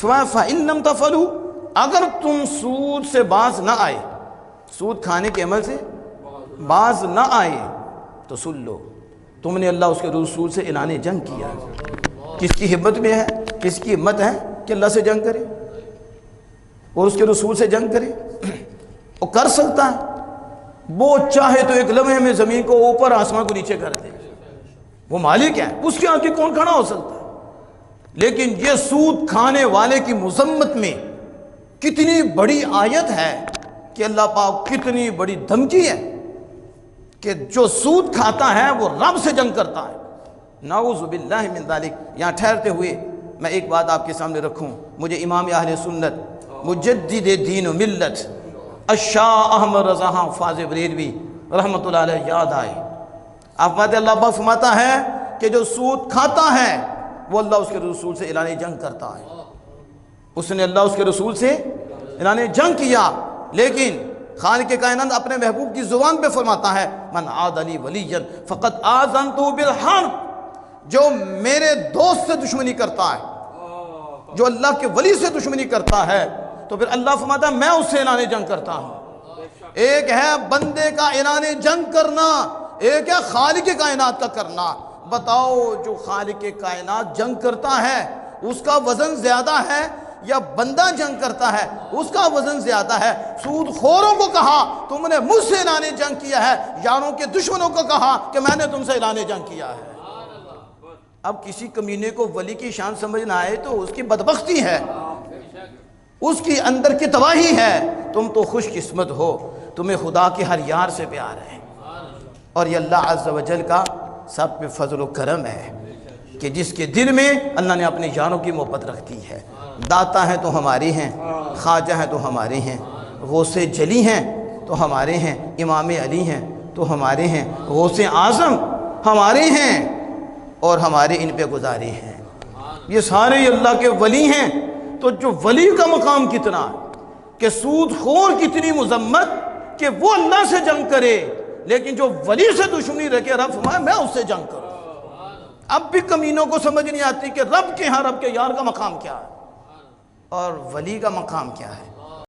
فَإِن لَمْ تَفْعَلُوا، اگر تم سود سے باز نہ آئے، سود کھانے کے عمل سے باز نہ آئے تو سن لو، تم نے اللہ اس کے رسول سے اعلان جنگ کیا۔ کس کی ہمت میں ہے، کس کی ہمت ہے کہ اللہ سے جنگ کرے اور اس کے رسول سے جنگ کرے؟ وہ کر سکتا ہے، وہ چاہے تو ایک لمحے میں زمین کو اوپر آسمان کو نیچے کر دے، وہ مالک ہے، اس کے آگے کون کھڑا ہو سکتا ہے؟ لیکن یہ سود کھانے والے کی مذمت میں کتنی بڑی آیت ہے کہ اللہ پاک کتنی بڑی دھمکی ہے کہ جو سود کھاتا ہے وہ رب سے جنگ کرتا ہے۔ نعوذ باللہ من ذالک۔ یہاں ٹھہرتے ہوئے میں ایک بات آپ کے سامنے رکھوں، مجھے امام اہل سنت مجدد دین و ملت الشاہ احمد رضا حافظ بریلوی رحمۃ اللہ علیہ یاد آئے۔ آپ فرماتے ہیں اللہ پاک فرماتا ہے کہ جو سود کھاتا ہے وہ اللہ اس کے رسول سے اعلان جنگ کرتا ہے۔ اس نے اللہ اس کے رسول سے اعلان جنگ کیا، لیکن خالق کائنات اپنے محبوب کی زبان پہ فرماتا ہے من عاد لی ولیا فقد آذنتہ بالحرب، جو میرے دوست سے دشمنی کرتا ہے، جو اللہ کے ولی سے دشمنی کرتا ہے، تو پھر اللہ فرماتا ہے میں اس سے اعلان جنگ کرتا ہوں۔ ایک ہے بندے کا اعلان جنگ کرنا، ایک ہے خالق کائنات کا کرنا۔ بتاؤ جو خالق کائنات جنگ کرتا ہے اس کا وزن زیادہ ہے یا بندہ جنگ کرتا ہے اس کا وزن زیادہ ہے؟ سود خوروں کو کہا تم نے مجھ سے اعلان جنگ کیا ہے، یاروں کے دشمنوں کو کہا کہ میں نے تم سے اعلان جنگ کیا ہے۔ اب کسی کمینے کو ولی کی شان سمجھنا آئے تو اس کی بدبختی ہے، اس کی اندر کی تباہی ہے۔ تم تو خوش قسمت ہو، تمہیں خدا کے ہر یار سے پیار ہے، اور یہ اللہ عز و جل کا سب پہ فضل و کرم ہے کہ جس کے دل میں اللہ نے اپنے یاروں کی محبت رکھ دی ہے۔ داتا ہیں تو ہمارے ہیں، خواجہ ہیں تو ہمارے ہیں، غوث جلی ہیں تو ہمارے ہیں، امام علی ہیں تو ہمارے ہیں، غوث اعظم ہمارے ہیں اور ہمارے ان پہ گزارے ہیں۔ یہ سارے اللہ کے ولی ہیں۔ تو جو ولی کا مقام کتنا ہے کہ سود خور کتنی مذمت کہ وہ اللہ سے جنگ کرے، لیکن جو ولی سے دشمنی رکھے رب فرمائے میں اس سے جنگ کروں۔ اب بھی کمینوں کو سمجھ نہیں آتی کہ رب کے ہاں رب کے یار کا مقام کیا ہے اور ولی کا مقام کیا ہے۔